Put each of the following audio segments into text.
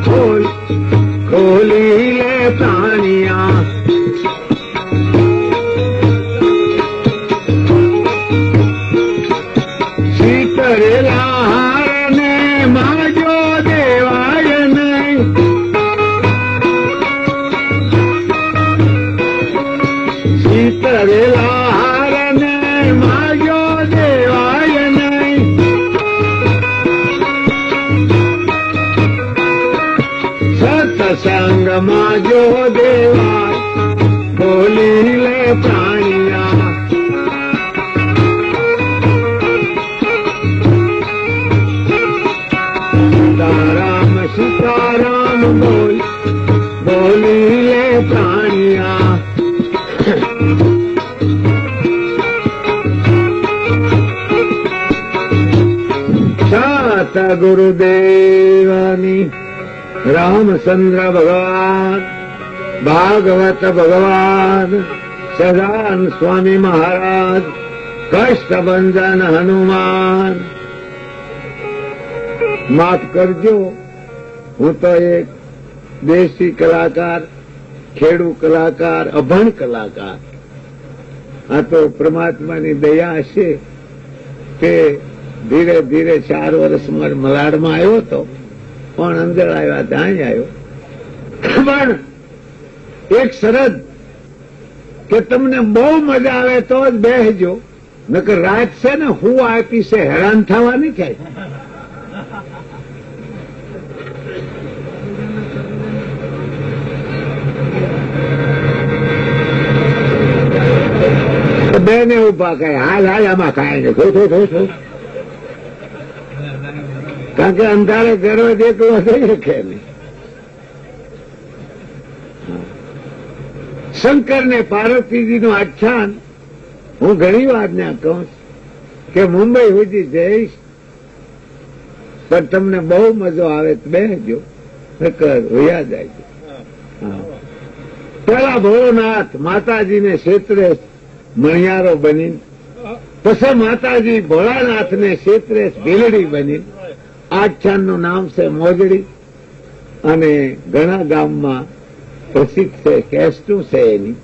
खोल खोलीले प्राणिया शीतरेला हारने माजो देवाय नहीं शीतरेला हारने माजो देवाय नहीं सत्संग माजो देवा बोलीले प्राणिया सीताराम सीताराम बोल बोलीले प्राणिया सात गुरुदेवानी रामचंद्र भगवान भागवत भगवान सदान स्वामी महाराज कष्टभंजन हनुमान माफ करजो हूँ तो एक देशी कलाकार खेडू कलाकार अभण कलाकार आ तो परमात्मा की दया हशे के धीरे धीरे 4 वर्ष मलाड में आयो तो पण अंदर आया ત્યાં આવ્યો પણ એક શરત કે તમને બહુ મજા આવે તો જ બેસજો નકર રાત છે ને હું આપી છે હેરાન થવા નહીં થાય બેને ઉભા કહે હાલ હાલ આમાં કાંઈ નહીં થો કારણ કે અંધારે ઘરો એકલો થઈ શકે નહીં શંકર ને પાર્વતીજીનું આખ્યાન હું ઘણી વાર ત્યાં કહું કે મુંબઈ સુધી જઈશ પણ તમને બહુ મજો આવે તો બેસજો નકર વયા જાય પેલા ભોળોનાથ માતાજીને ક્ષેત્રે મણિયારો બની પછી માતાજી ભોળાનાથને ક્ષેત્રે ભીલડી બની આખ્યાનનું નામ છે મોજડી અને ઘણા ગામમાં પ્રસિદ્ધ છે કેસ્ટું છે એની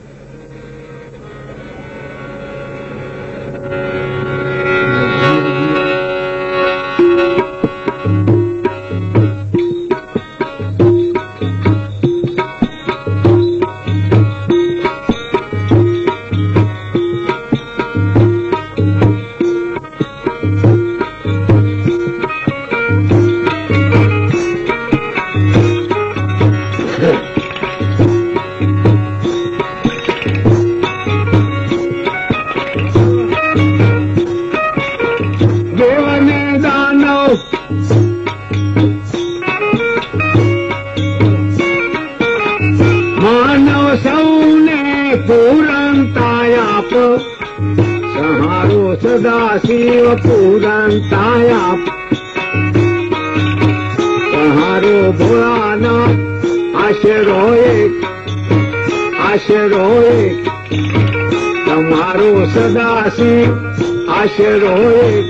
સદાશિવ પૂરંતાયા તમારો ભોળાનાથ આશરો એક તમારો સદાશિવ આશરો એક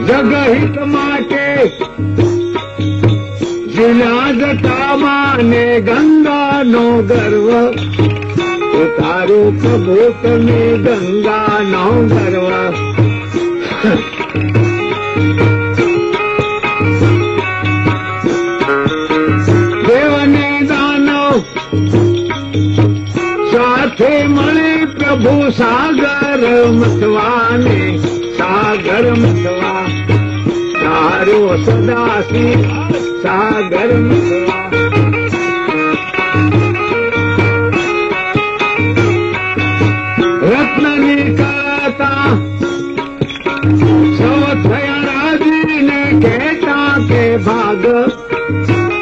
જગહિત માટે જિલ્લા જટામાં ગંગાનો ગર્વ તારું પ્રભુ તમે ગંગા નો ગર્વ દેવને દાનવ સાથે મળે પ્રભુ સાગર મથવાને સાગર મથવા તારો સદાશિવ સાગર મથવા રત્નની કળતા સૌ થયા રાજીને કહેતા કે ભાગ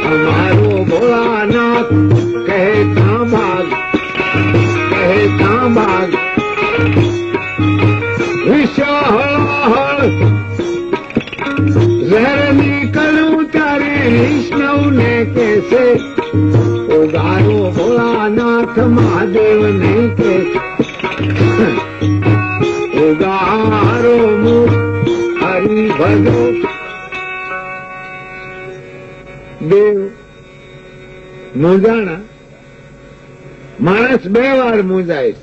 અમારો ભોળાનાથ કહેતા ભાગ વિષહળ ઝેરની કરું ત્યારે વિષ્ણુને કહેશે ઉગારો ભોળાનાથ મહાદેવને કહેશે ઉગારો મુખ હરિ ભજો મૂંઝાણા. માણસ 2 વાર મૂંઝાય.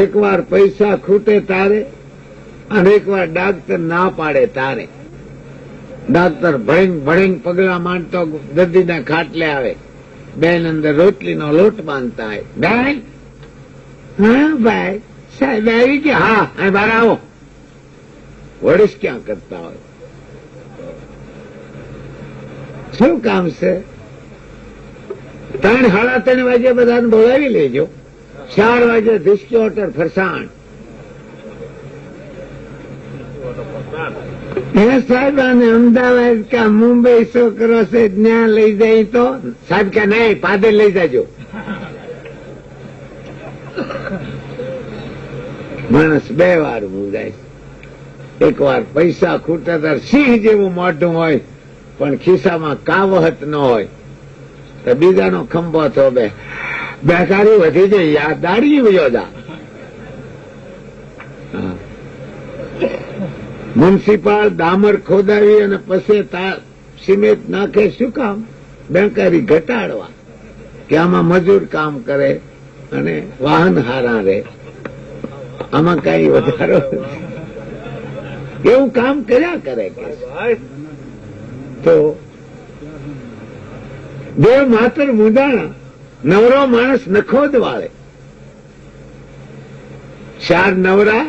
એક વાર પૈસા ખૂટે તારે અને એક વાર ડાક્ટર ના પાડે તારે. ડાક્ટર ભળીંગ ભળીંગ પગલા માંડતો દર્દીને ખાટલે આવે. બેન અંદર રોટલીનો લોટ બાંધતા હોય. બેન, હા ભાઈ, સાહેબ આવી ગયા? હા, અહીં બહાર આવો. વડીશ ક્યાં કરતા હોય? શું કામ છે? 3 સાડા 3 વાગે બધાને બોલાવી લેજો. 4 વાગે ધીસકી હોટલ ફરસાણ. હે સાહેબ, આને અમદાવાદ કા મુંબઈ છોકરો છે ત્યાં લઈ જાય તો? સાહેબ કે નહીં, પાદર લઈ જાજો. માણસ 2 વાર મૂંઝાય. એક વાર પૈસા ખૂટે ત્યારે સિંહ જેવું મોઢું હોય પણ ખિસ્સામાં કાવહત ન હોય તો બીજાનો ખંભો તો બેકારી વધી જાય. આ દાડી યોજા. મ્યુનિસિપાલ ડામર ખોદાવી અને પછી સિમેન્ટ નાખે. શું કામ? બેકારી ઘટાડવા, કે આમાં મજૂર કામ કરે અને વાહન હારા રહે. આમાં કઈ વધારો એવું કામ કર્યા કરે કે તો દેવ માત્ર મૂંઝાણા. નવરો માણસ નખોદ વાળે. 4 નવરા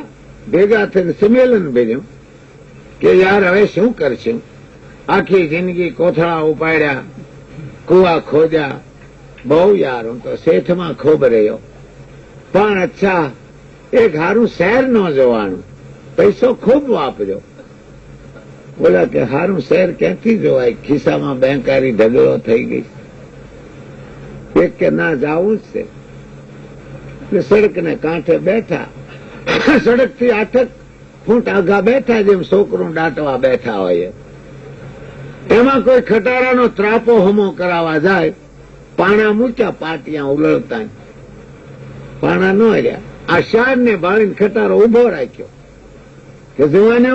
ભેગા થઈને સંમેલન બન્યું કે યાર હવે શું કરશું? આખી જિંદગી કોથળા ઉપાડ્યા, કુવા ખોદ્યા, બહુ યાર હું તો શેઠમાં ખોબ રહ્યો, પણ અચ્છા એક હારું શહેર ન જોવાનું, પૈસો ખૂબ વાપર્યો. બોલા કે હારું શહેર ક્યાંથી જોવાય? ખિસ્સામાં બેંકારી ઢગલો થઈ ગઈ. એક કે ના જાવું જ છે. સડકને કાંઠે બેઠા. સડક થી 8 ફૂટ આઘા બેઠા, જેમ છોકરું દાટવા બેઠા હોય. એમાં કોઈ ખટારાનો ત્રાપો હમો કરાવવા જાય. પાણા મૂક્યા, પાટિયા ઉલળતા. પાણા ન રહ્યા. આ શાર ને બાળીને ખટારો ઉભો રાખ્યો કે જોવાને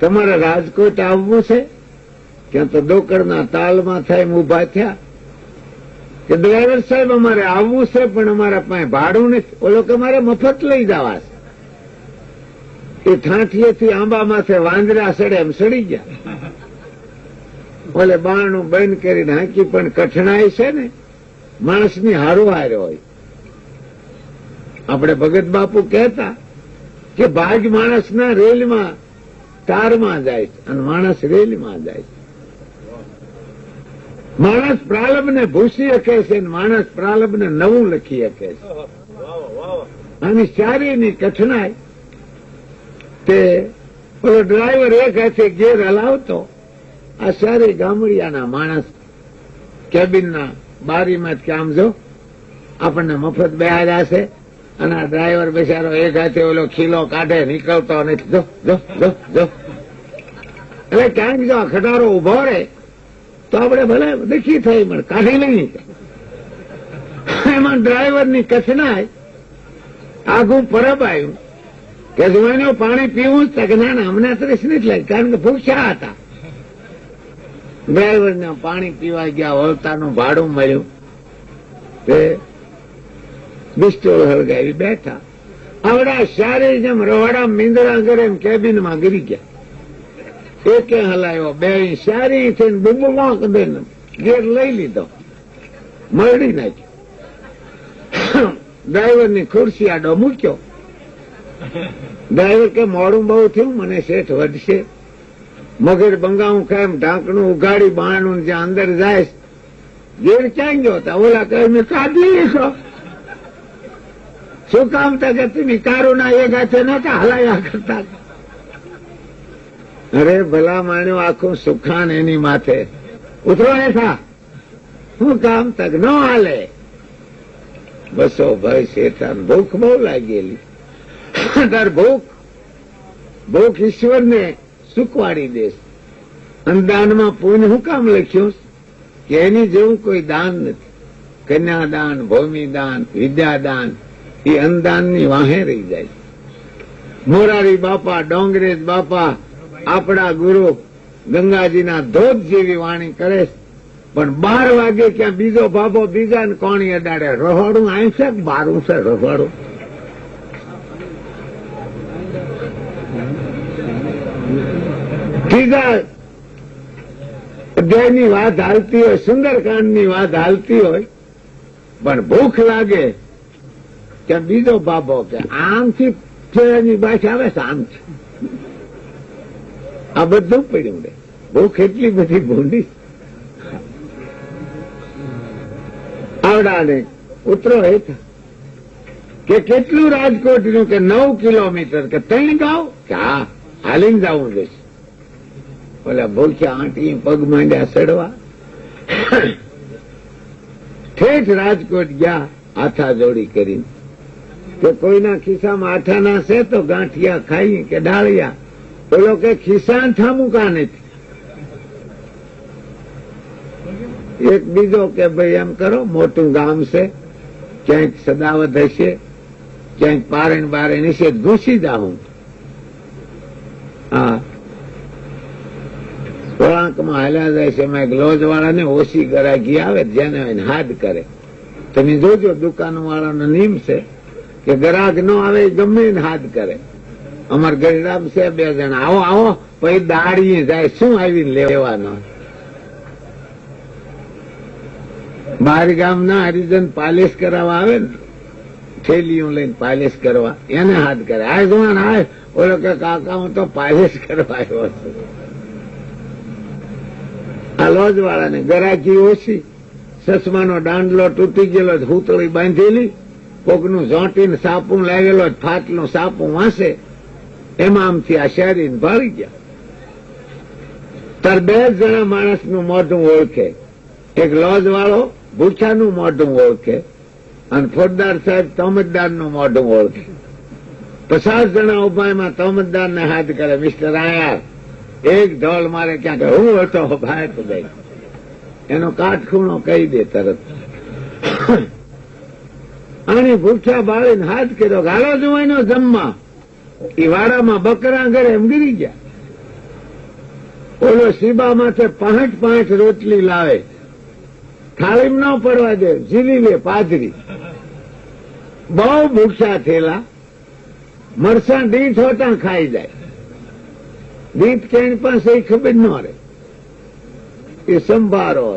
તમારે રાજકોટ આવવું છે? ક્યાં તો ડોકરના તાલમાં થાય ઉભા થયા કે ડ્રાઈવર સાહેબ અમારે આવવું છે પણ અમારા પાસે ભાડું નથી. ઓલો કે મારે મફત લઈ જવા છે. એ ઠાંઠીએથી આંબામાંથી વાંદરા સડે એમ સડી ગયા. ઓલે બારણું બંધ કરીને હાંકી. પણ કઠણાઈ છે ને માણસની હારોહાર હોય. આપણે ભગત બાપુ કહેતા કે ભાગ માણસના રેલમાં તારમાં જાય છે અને માણસ રેલમાં જાય છે. માણસ પ્રાલબ્ધને ભૂસી શકે છે, માણસ પ્રાલબ્ધને નવું લખી શકે છે. આની સારીની કઠણાઈ. તે પેલો ડ્રાઈવર એક હાથે ગેર હલાવતો. આ સારી ગામડિયાના માણસ કેબિનના બારીમાંથી આમ જો આપણને મફત બેહાર્યા છે અને આ ડ્રાઈવર બેચારો એક હાથે ઓલો ખીલો કાઢે, નીકળતો નથી. જો જો જો જો એટલે ક્યાંક જો આ ખટારો ઉભો રહે તો આપણે ભલે દેખી થઈ પણ કાઢી લઈએ. એમાં ડ્રાઈવરની કઠણાઈ. આઘું પરબ આવ્યું કે જુવાનો પાણી પીવું જ કે ના ના અમને ત્રીસ નથી લાગી, કારણ કે ભૂખ્યા હતા. ડ્રાઈવરને પાણી પીવા ગયા, વળતાનું ભાડું મળ્યું. તે બિસ્ટોલ હળગાવી બેઠા. આવડા સારી જેમ રવાડા મીંદડા કરે એમ કેબિનમાં ગીરી ગયા. એકે હલાયો, બે સારી થઈને બુબુમાં દઈને ગેર લઈ લીધો, મરડી નાખ્યો. ડ્રાઈવરની ખુરશી આડો મૂક્યો. ડ્રાઈવર કે મોડું બહુ થયું, મને શેઠ વધશે. મગર બંગાવું ખાય ઢાંકણું ઉઘાડી બાણું જ્યાં અંદર જાય. ગેર ક્યાં ગયો હતા? ઓલા કહે મેં કાઢી લીધો. શું કામ કે તમે કારું ના એક હાથે નતા હલાયા કરતા? અરે ભલા માણ્યો, આખું સુખાન એની માથે. ઉતરો હેઠા. શું કામ તક ન હાલે? બસો ભાઈ શેઠાન ભૂખ બહુ લાગેલી. તાર ભૂખ ઈશ્વરને સુખવાડી દેશ. અનદાનમાં પુણ્ય શું કામ લખ્યું કે એની જેવું કોઈ દાન નથી. કન્યાદાન, ભૂમિદાન, વિદ્યાદાન એ અનદાનની વાહે રહી જાય. મોરારી બાપા, ડોંગરેજ બાપા, આપણા ગુરુ ગંગાજીના ધોધ જેવી વાણી કરે. પણ 12 વાગે ક્યાં બીજો બાબો બીજાને કોણી અડાડે. રહોડું અહીં છે કે બારું છે રહોડું? ત્રીજા અધ્યાયની વાત હાલતી હોય, સુંદરકાંડની વાત હાલતી હોય, પણ ભૂખ લાગે કે બીજો બાબો કે આમથી ફેરાની બાશ આવે છે આમથી. આ બધું પડ્યું રે. ભૂખ એટલી બધી ભૂંડી. આવડાને ઉતરો હેઠા કે કેટલું રાજકોટનું કે 9 કિલોમીટર કે 3 ગાંવ કે હા હાલીને જવું જોઈશે. ઓલા ભૂખ્યા આંટી પગ માંડ્યા સડવા. ઠેઠ રાજકોટ ગયા હાથા જોડી કરીને કે કોઈના ખિસ્સામાં આઠા ના છે તો ગાંઠિયા ખાઈ કે ડાળિયા. બોલો કે ખિસ્સા થામું કા નથી. એક બીજો કે ભાઈ એમ કરો, મોટું ગામ છે, ક્યાંક સદાવત હશે, ક્યાંક પારણ બારણ હશે, ઘૂસી જાઉં. હા વળાંકમાં હાલ્યા જાય છે. એમાં એક લોજ વાળાને ઓછી ગરાગી આવે જેને હાથ કરે. તમે જોજો દુકાન વાળાનો નિયમ છે કે ગ્રાહક ન આવે ગમે ને હાથ કરે. અમાર ગરડામ છે 2 જણા, આવો આવો પછી દાડીએ જાય. શું આવીને લેવાનો? બહાર ગામના હરિજન પાલિશ કરાવવા આવે ને, થેલીઓ લઈને પાલિશ કરવા, એને હાથ કરે. આ જોવાન આવે ઓલો કે કાકા હું તો પાલિશ કરવા આવ્યો છું. આ લોજ વાળાને ગરાકી ઓછી, ચશ્માનો દાંડલો તૂટી ગયેલો, હૂતળી બાંધેલી, કોકનું ઝોંટીને સાપું લાગેલો, ફાટલું સાપું વાંસે, એમાં આમથી આ શેરીને ભાળી ગયા. તાર 2 જણા માણસનું મોઢું ઓળખે. એક લોજ વાળો ભૂખ્યાનું મોઢું ઓળખે અને ફોજદાર સાહેબ તોમતદારનું મોઢું ઓળખે. 50 જણા ઉભા, એમાં તોમતદારને હાથ કરે, મિસ્ટર આયાર એક ઢોલ મારે ક્યાંક હું હતો બહાર તો ગઈ. એનો કાટખૂણો કહી દે તરત. આની ભૂખ્યા બાળીને હાથ કર્યો, ગાલો જુવાઈનો જમવા. એ વાડામાં બકરા ઘરે એમ ગીરી ગયા. ઓલો સીબામાંથી 5 રોટલી લાવે, થાળીમાં ન પડવા દે, ઝીલી લે પાદરી. બહુ ભૂખ્યા થયેલા, મરસા દીઠ હોતા ખાઈ જાય. દીઠ કેણ પાસે એ ખબર ન રહે. એ સંભારો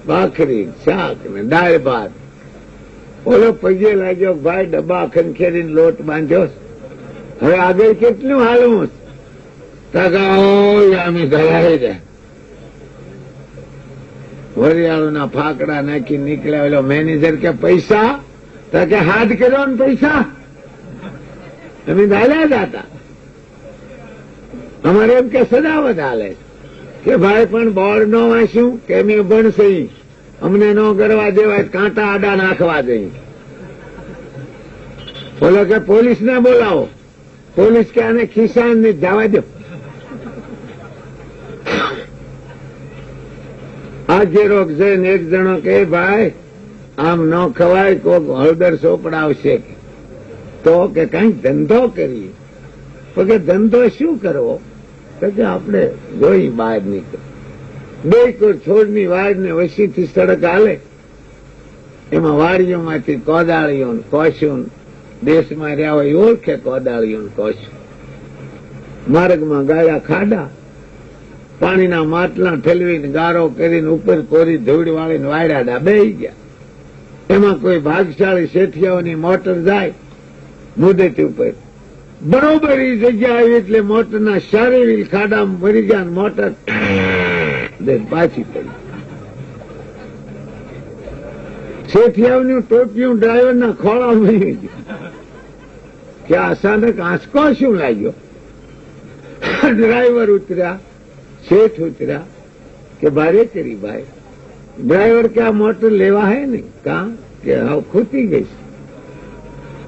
ભાખરી શાક ને દાળ ભાત. ઓલો પગે લાગ્યો, ભાઈ ડબ્બા ખંખેરીને લોટ બાંધ્યો, હવે આગળ કેટલું હાલવું? અમે ગલાઈ જાય. વરિયાળુના ફાકડા નાખી નીકળ્યા. ઓલો મેનેજર કે પૈસા? તો કે હાથ કર્યો ને પૈસા. અમે હાલ્યા જ હતા. અમારે એમ કે સદાવત હાલે કે ભાઈ પણ બોર્ડ ન વાંચ્યું કે અમે ભણશે, અમને ન કરવા દેવાય, કાંટા આડા નાખવા દઈ. બોલો કે પોલીસ ને બોલાવો. પોલીસ કે આને ખિસ્સાન ને જવા દો. આજે રોક જઈને એક જણો કે ભાઈ આમ ન ખવાય, કોક હળદર સોપડાવશે તો કે કઈક ધંધો કરીએ. તો કે ધંધો શું કરવો? તો કે આપણે જોઈ બહાર નીકળ. 2 કોર છોડની વાડને વસીથી સડક હાલે, એમાં વાડીઓમાંથી કોદાળીઓ કોશું, દેશમાં રહ્યા હોય ઓળખે કોદાળીઓ કોશું. માર્ગમાં ગાળા ખાડા, પાણીના માટલા ઠેલવીને ગારો કરીને ઉપર કોરી ધૂળ વાળીને વાયડા બેહી ગયા. એમાં કોઈ ભાગશાળી શેઠિયાઓની મોટર જાય મુદત ઉપર, બરોબર એ જગ્યા આવી એટલે મોટરના સારી વ્હીલ ખાડામાં મરી ગયા, મોટર પાછી પડી. શેઠિયાઓની ટોપિયું ડ્રાઈવરના ખોળામાં મરી ગયું. કે અચાનક આંચકો શું લાગ્યો? ડ્રાઈવર ઉતર્યા, શેઠ ઉતર્યા કે ભારે કરી ભાઈ. ડ્રાઈવર કે આ મોટર લેવા હે ને? કા કે હવે ખૂટી ગઈ.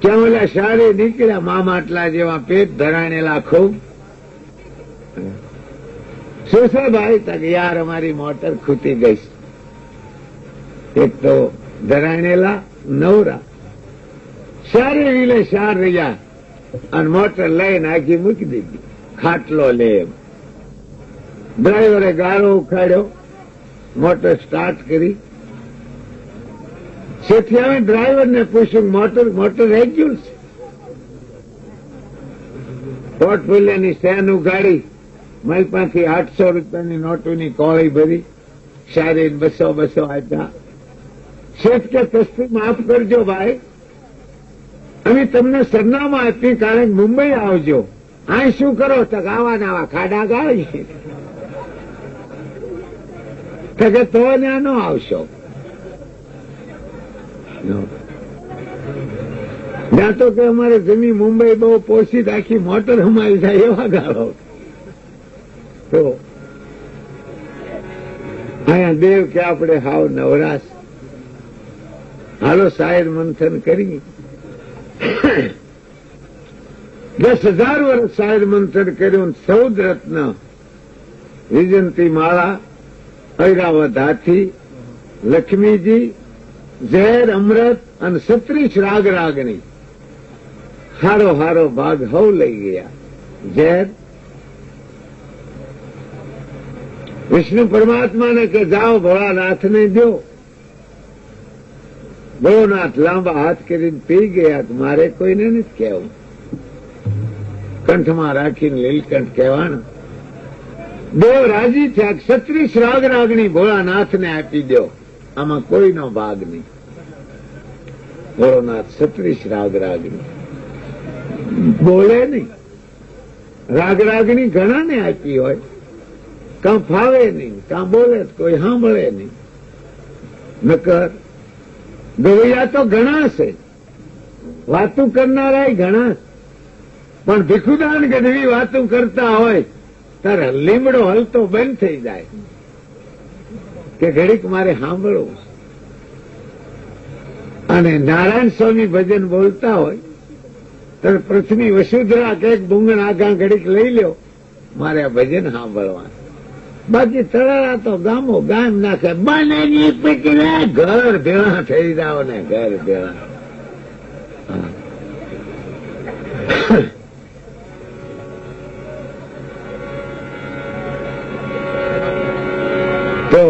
ક્યાં ઓલા સારે નીકળ્યા, મામાટલા જેવા પેટ ધરાણેલા ખૂબ. શું છે ભાઈ? તક યાર અમારી મોટર ખૂટી ગઈ. એક તો ધરાણેલા નવરા, સારે વિલે સાર રહ્યા અને મોટર લઈને આગી મૂકી દીધી, ખાટલો લે એમ. ડ્રાઈવરે ગાળો ઉખાડ્યો, મોટર સ્ટાર્ટ કરી. શેઠી આવે ડ્રાઈવરને પૂછ્યું મોટર રહી ગયું છે. પોર્ટફોલિયોની સેન ઉગાડી, મારી પાસેથી 800 રૂપિયાની નોટોની કોળી ભરી, સારી 200 આપ્યા. શેઠ કે સસ્તી માફ કરજો ભાઈ, અમે તમને સરનામા આપી કારણ મુંબઈ આવજો. અહીં શું કરો? તક આવા ને આવા ખાડા ગાળી. કે તો ત્યાં ન આવશો. ત્યાં તો કે અમારે જમીન મુંબઈ બહુ પોષી આખી મોટર અમારી થાય એવા ગાળો. તો અહીંયા દેવ કે આપણે હાવ નવરાશ, હાલો શાયર મંથન કરી. 10,000 વર્ષ શાયર મંથન કર્યું. 14 રત્ન, વિજંતી માળા, ઐરાવત હાથી, લક્ષ્મીજી, ઝેર, અમૃત અને 36 રાગ રાગણી. હારો ભાગ હવ લઈ ગયા. ઝેર વિષ્ણુ પરમાત્માને કે જાઓ ભોળાનાથને દો. ભોળાનાથ લાંબા હાથ કરીને પી ગયા. મારે કોઈને નથી કહેવું, કંઠમાં રાખીને લીલકંઠ કહેવાનું. દેવ રાજી થયા. 36 રાગ રાગણી ભોળાનાથને આપી દો, આમાં કોઈનો ભાગ નહીં. ભોળાનાથ 36 રાગ રાગણી બોલે નહીં. રાગ રાગણી ઘણાને આપી હોય, કાં ફાવે નહીં, કાં બોલે કોઈ સાંભળે નહીં. નકર ગવૈયા તો ઘણા છે, વાતું કરનારા ઘણા, પણ ભીખુદાન ગઢવી વાતું કરતા હોય ત્યારે લીમડો હલતો બંધ થઈ જાય કે ઘડીક મારે સાંભળવું. અને નારાયણ સ્વામી ભજન બોલતા હોય ત્યારે પૃથ્વી વસુધરા કે બુંગણ આગા ઘડીક લઈ લ્યો, મારે આ ભજન સાંભળવા. બાકી તળારા તો ગામો ગામ નાખે. બનેની પીકરે ઘર ભેળા થઈ જાવ ને, ઘર ભેળા. તો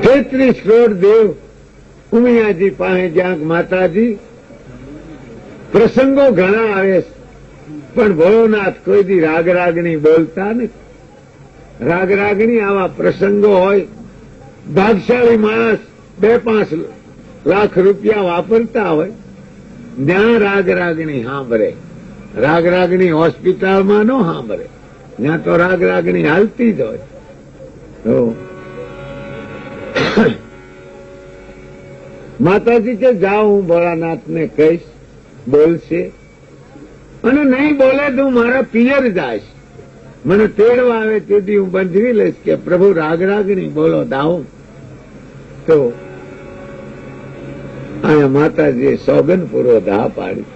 33 કરોડ દેવ ઉમિયાજી પાસે જ્યાં માતાજી. પ્રસંગો ઘણા આવે પણ ભોળોનાથ કોઈ દી રાગ રાગણી બોલતા નથી. રાગ રાગણી આવા પ્રસંગો હોય, ભાગશાળી માણસ 2-5 લાખ રૂપિયા વાપરતા હોય, ત્યાં રાગ રાગણી સાંભળે. રાગ રાગણી હોસ્પિટલમાં ન સાંભળે, ત્યાં તો રાગ રાગણી હાલતી જ હોય. માતાજી કે જાઓ, હું ભોળાનાથને કહીશ, બોલશે. અને નહીં બોલે તો મારા પિયર જાય, મને તેડવા આવે તેથી હું બંધવી લઈશ કે પ્રભુ રાગ રાગણી બોલો દાઉ. તો અહીંયા માતાજીએ સોગન પૂર્વ દા પાડી.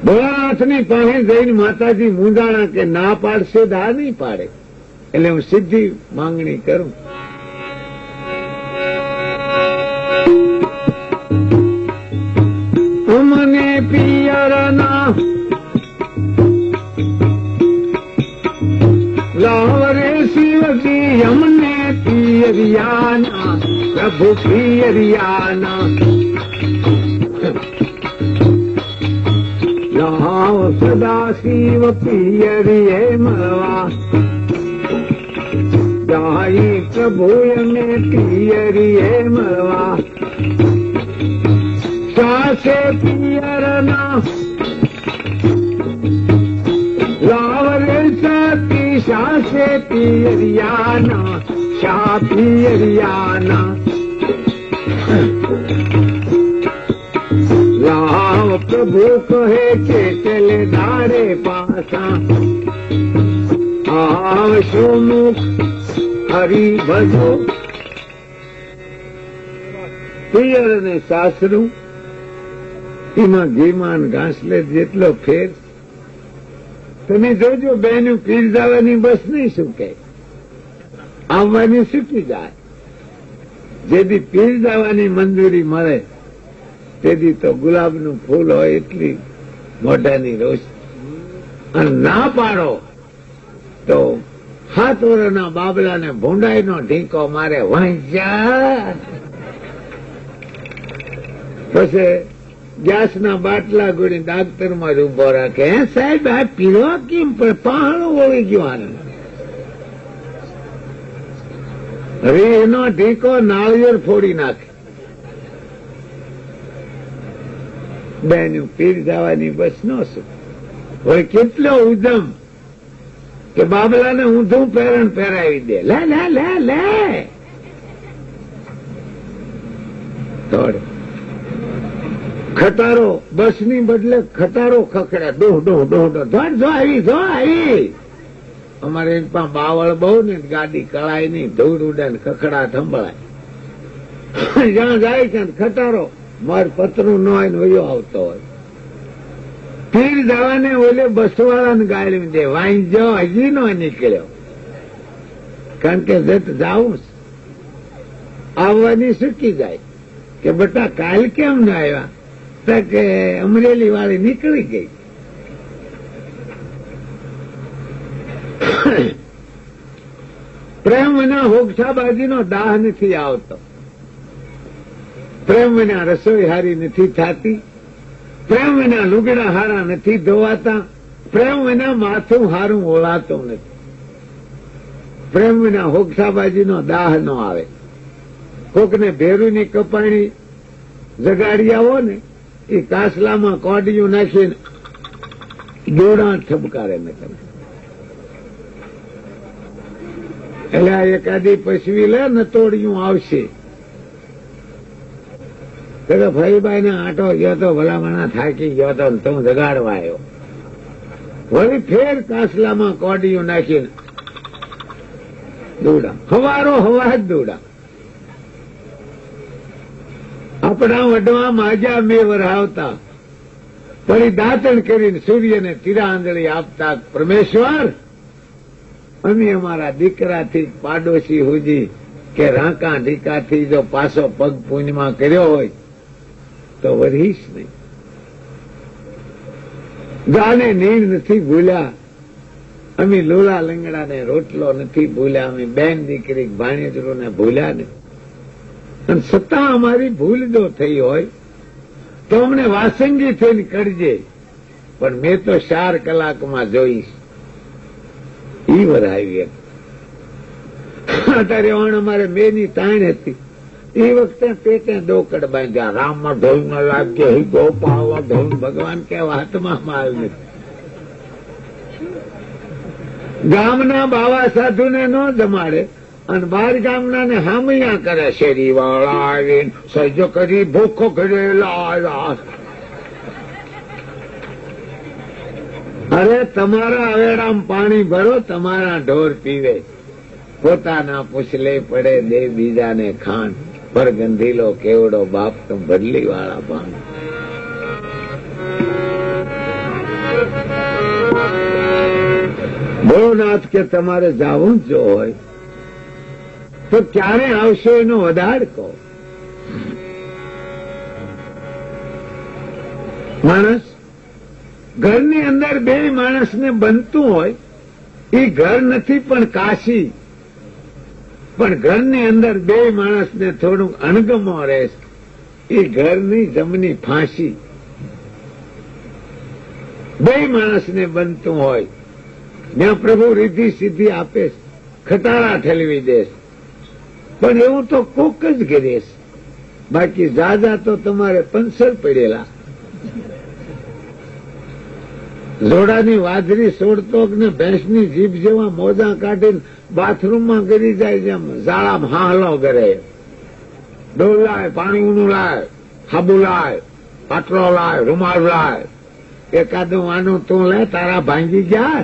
ભોળાનાથની પાસે જઈને માતાજી મૂંઝાણા કે ના પાડશે, દા નહીં પાડે. એટલે હું સીધી માંગણી કરું. અમને પિયરના લાવરે શિવજી, અમને પિયરિયાના પ્રભુ પિયરિયાના. લાવ સદા શિવ પિયરિયે મળવા, જાય પ્રભુ અમે પિયરિયે મળવા. સાસે પિયરના લાવરે સતી, સાસે પિયરિયાના, શા પિયરિયાના. લાવ પ્રભુ કહે છે ચલે દાડે પાસા, આવશો મુખ હરી ભજો. પિયર અને સાસરું એમાં ઘીમાન ઘાસલે જેટલો ફેર. તમે જોજો બહેનું પીર જવાની બસ નહીં સુકે, આવવાની છૂટી જાય. જેથી પીર જવાની મંજૂરી મળે તેથી તો ગુલાબનું ફૂલ હોય એટલી મોઢાની રોશ. અને ના પાડો તો 7 વર્ષના બાબલાને ભૂંડાઈનો ઢીંકો મારે વાંચ્યા. પછી ગેસના બાટલા ગોળી ડાક્ટરમાં જ ઉભો રાખે. હે સાહેબ, આ પીલો કેમ પણ પહાણું વળી ગયું આને. હવે એનો ઢીંકો નાળિયેર ફોડી નાખે. બેન પીર જવાની બસ નો શું હોય. કેટલો ઉદમ કે બાબલાને ઊંધું પહેરણ પહેરાવી દે. લે લે લે લે તોડ. ખટારો બસની બદલે ખટારો ખખડે. ડોહ ડોહ ડોહ ડોહ. ધોડ જો આવી, જો આવી. અમારે બાવળ બહુ ને ગાડી કળાય નહીં, ધૂળ ઉડે ને ખખડાટ સંભળાય. જ્યાં જાય ત્યાં ખટારો માર પતરું ન હોય ને વયો આવતો હોય. પીર જવાને ઓલે બસવાળાને ગાળી દે. વાઈ જો હજી નો નીકળ્યો. કારણ કે જત જાવું આવવાની શીખી જાય કે બટા કાલ કેમ ના આવ્યા, તો કે અમરેલી વાળી નીકળી ગઈ. પ્રેમ વિના હોગસાબાજીનો દાહ નથી આવતો. પ્રેમ વિના રસોઈ હારી નથી થતી. પ્રેમ વિના લુગડા હારા નથી ધોવાતા. પ્રેમ વિના માથું હારું ઓળાતું નથી. પ્રેમ વિના હોગસાબાજીનો દાહ ન આવે. કોકને ભેરુની કપાણી જગાડી આવો ને, એ કાસલામાં કોડિયું નાખીને દોડા ઠબકારે ન કરે. એટલે આ એકાદી પશવી લે ને તોડિયું આવશે. ભાઈભાઈ ને આટો ગયો તો ભલામણા થાકી ગયો તો તું જગાડવા આવ્યો. વળી ફેર કાસલામાં કોડિયું નાખીને દોડા. હવારો હવા જ દોડા. આપણા વડવા માજા મેં વરાવતા, પડી દાંતણ કરીને સૂર્યને તિરાંજળી આપતા. પરમેશ્વર, અમે અમારા દીકરાથી પાડોશી હુજી કે રાંકા ઢીકાથી જો પાછો પગ પુણ્યમાં કર્યો હોય તો વરીશ નહીં. ગાને નીર નથી ભૂલ્યા. અમે લોલા લંગડાને રોટલો નથી ભૂલ્યા. અમે બેન દીકરી ભાણેજરોને ભૂલ્યા ને. અને છતાં અમારી ભૂલ જો થઈ હોય તો અમને વાસંગી થઈને કરજે. પણ મેં તો 4 કલાકમાં જોઈશ. ઈ વરાવી અત્યારે ઓણ અમારે બેની તાણ હતી. એ વખતે પેટે ડોકડ બાંધ્યા. રામમાં ઢોલ ન લાગે, ગોપાળવા ઢોલ ભગવાન કેવા હાથમાં માલ નથી. ગામના બાવા સાધુને ન જમાડે અને 12 ગામના ને હામૈયા કરે. શેરી વાળા આવીને સજો કરી ભૂખો કરેલા. અરે તમારા અવેડામાં પાણી ભરો, તમારા ઢોર પીવે. પોતાના પૂછલે પડે દે બીજાને ખાંડ. પર ગંધીલો કેવડો બાપ તો બદલી વાળા પાન. ભોળનાથ કે તમારે જાવું જ જો હોય તો ક્યારે આવશો એનો વધાર કહો. માણસ ઘરની અંદર 2 માણસને બનતું હોય એ ઘર નથી પણ કાશી. પણ ઘરની અંદર 2 માણસને થોડુંક અણગમો રહેશે એ ઘરની જમની ફાંસી. 2 માણસને બનતું હોય જ્યાં પ્રભુ રીતિ સિદ્ધિ આપે, ખટારા ઠલવી દેશ. પણ એવું તો કોક જ કરીશ. બાકી જાજા તો તમારે 5 પડેલા. જોડાની વાજરી સોડતો ને ભેંસની જીભ જેવા મોજા કાઢીને બાથરૂમમાં ગરી જાય, જેમ ઝાડામાં હાલો કરે. ડોલ લાય, પાણી ઊનું લાય, હાબુ લાય, પાટલો લાય, રૂમાલ લાય. એકાદું આનું તું લે, તારા ભાંગી ગયા.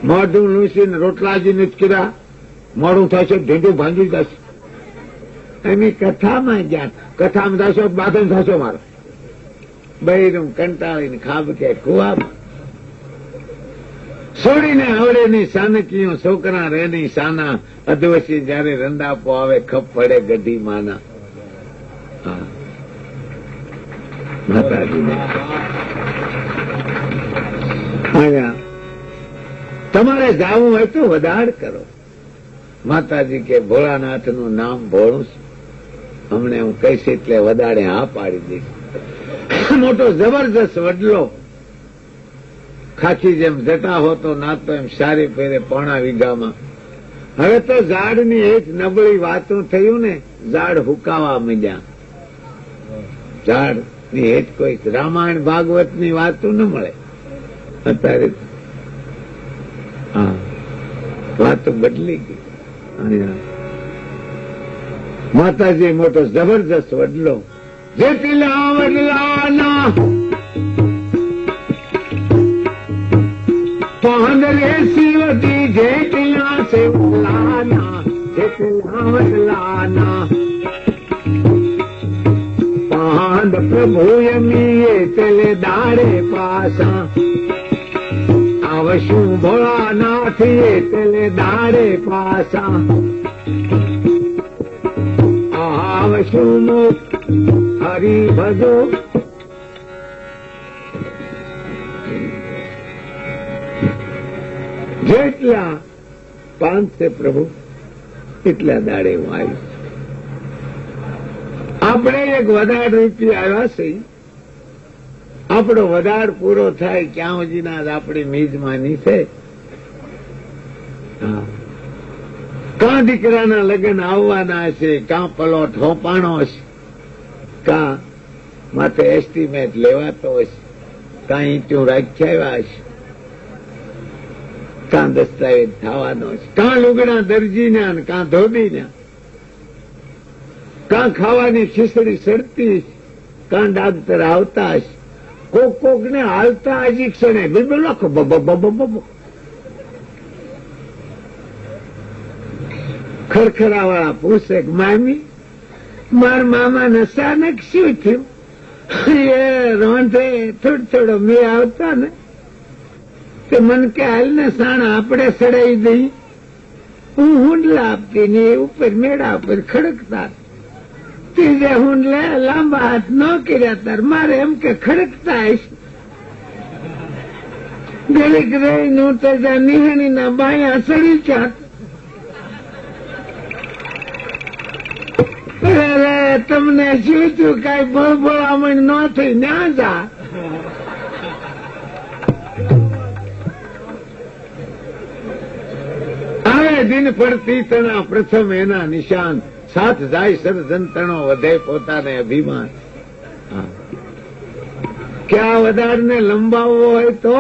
મોઢું લૂસીને રોટલાજી નથી કર્યા, મોડું થશે, ઢીંડું ભાંગી જશે. એની કથામાં ગયા. કથામાં થશો, બાથરૂમ થશો મારો. બૈરું કંટાળીને ખાબ કે કુવામાં છોડીને આવડેની સાનકીઓ છોકરા રેની સાના. અધવસી જયારે રંડાપો આવે ખપ પડે ગઢી માના. માતાજીને અહીંયા તમારે જાવું હોય તો વધાડ કરો. માતાજી કે ભોળાનાથનું નામ ભોળું છું, હમણે હું કહીશ એટલે વધાડે હા પાડી દઈશ. મોટો જબરજસ્ત વડલો, ખાખી જેમ જટા હોતો નાતો એમ સારી પહેરે પોણા વીઘામાં. હવે તો ઝાડની એક નબળી વાતો થયું ને, ઝાડ હુકાવા માંડ્યા. ઝાડની એક કોઈ રામાયણ ભાગવતની વાતો ન મળે અત્યારે. હા, વાતો બદલી ગઈ. માતાજી મોટો જબરજસ્ત વડલો, જેટલા વડલાના 15 વધી, જેટલા સેવલાના, જેટલા વડલાના 5 પ્રભુ યમીએ તેલે દાડે પાસા, આવશું ભોળાનાથ તેલે દાડે પાસા, આવશું હરી ભજો. જેટલા 5 પ્રભુ એટલા દાડે હું આવીશ. આપણે એક વધાર રૂપિયા આવ્યા છે, આપણો વધાર પૂરો થાય ક્યાં સુધીના આપણી મીજમાની છે. કાં દીકરાના લગ્ન આવવાના છે, કાં પલોટ હોપાણો છે, કાં માથે એસ્ટિમેટ લેવાતો હશે, કાં ઈંટું રાખ્યા હશે, કાં દસ્તાવેજ થવાનો છે, કાં લુગડા દરજીના ને કાં ધોબીના, કાં ખાવાની ખીચડી સડતી, કાં ડાક્ટર આવતા હશે, કોક ને હાલતા હજી ક્ષણે બિલકુલ લખો બબ. ખરખરા વાળા પૂછે, મામી માર મામા અચાનક શું થયું? એ રોંધે થોડો મેં આવતા ને તે મન કે હાલ ને સાણા આપણે સડાઈ દઈ. હું હુંડલા આપતી ને એ ઉપર મેળા ઉપર ખડકતા. ત્રીજે હુંડલે લાંબા હાથ ન કર્યા તાર મારે એમ કે ખડકતા આવીશ. ગરીક રહી નું તો નિહાણી ના બાયા સડી ચાત. તમને શું થયું? કઈ બોળામણ ન થઈ ના જા. આવે દિન પડતી તણા પ્રથમ એના નિશાન, સાથ જાય સર્જંતણો વધે પોતાને અભિમાન. કે આ વધારને લંબાવવો હોય તો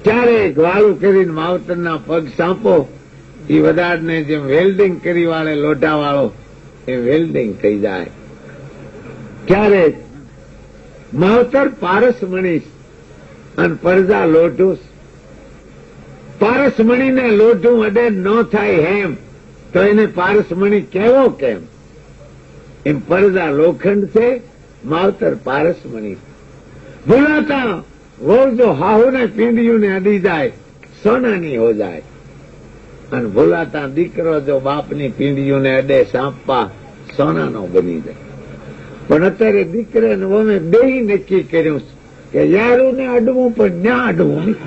ક્યારેક વાળું કરીને માવતરના પગ સાંપો. એ વધારને જેમ વેલ્ડિંગ કરી વાળે લોઢા વાળો એ વેલ્ડિંગ થઈ જાય. ક્યારેક માવતર પારસમણી અને પરજા લોઢું. પારસમણીને લોઢું અડે ન થાય હેમ તો એને પારસમણી કેવો કેમ? એમ પરજા લોખંડ છે, માવતર પારસમણી. ભૂલાતા વહુ જો હાહુને પીંડિયુંને અડી જાય સોનાની હો જાય, અને ભૂલાતા દીકરો જો બાપની પીંડિયુંને અડે સાંપા સોનાનો બની જાય. પણ અત્યારે દીકરા ને અમે બેય નક્કી કર્યું કે યારું ને અડવું પણ ના અડવું નહીં.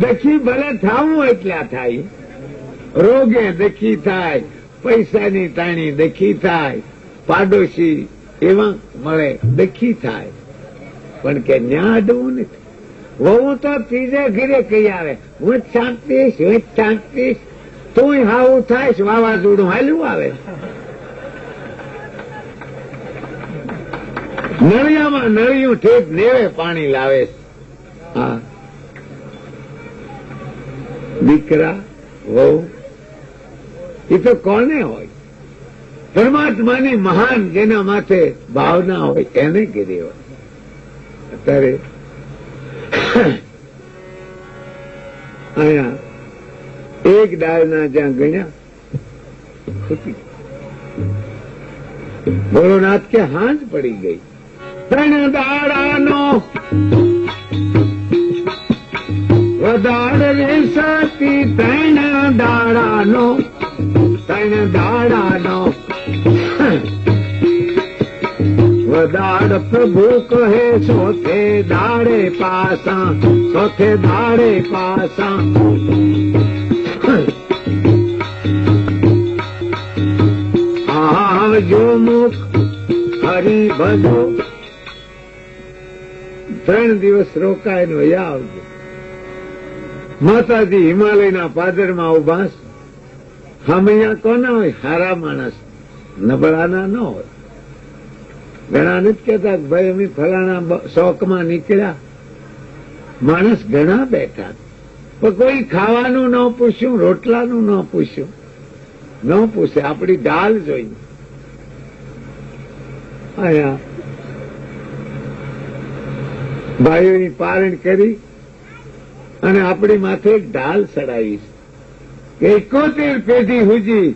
દખી ભલે થાવું એટલા થાય, રોગે દખી થાય, પૈસાની તાણી દખી થાય, પાડોશી એવા મળે દખી થાય, પણ કે ન્યા અડવું નથી. વહુ તો ત્રીજે ઘરે કહી આવે હું જ શાંતિશ, તું હાવું થાય વાવાઝોડું હાલ્યું આવે. નળિયામાં નળિયું ઠેક નેવે પાણી લાવે. હા, દીકરા વહુ એ તો કોને હોય? પરમાત્માની મહાન જેના માથે ભાવના હોય એને કીધી હોય. અત્યારે અહીંયા એક ડાળના જ્યાં ગણ્યા ખૂટી. ભોળોનાથ કે હાંજ પડી ગઈ. 3 દાડાનો વધાર રે સતી 3 દાડાનો ત્રણ દાડાનો વદાડ પ્રભુ કહે ચોથે દાડે પાસા, ચોથે દાડે પાસા. આવજો મુખ હરી ભજો. 3 દિવસ રોકાઈને વયા આવજો. માતાજી હિમાલયના પાદરમાં ઉભા. હમૈયા કોના હોય? હારા માણસ, નબળાના ન હોય. ઘણા નથી કહેતા કે ભાઈ અમે ફલાણા શોખમાં નીકળ્યા. માણસ ઘણા બેઠા, પણ કોઈ ખાવાનું ન પૂછ્યું, રોટલાનું ન પૂછ્યું, ન પૂછે. આપણી ઢાલ જોઈ આયા ભાઈઓની પારણ કરી અને આપણી માથે એક ઢાલ ચડાવી કે 71 પેઢી હુજી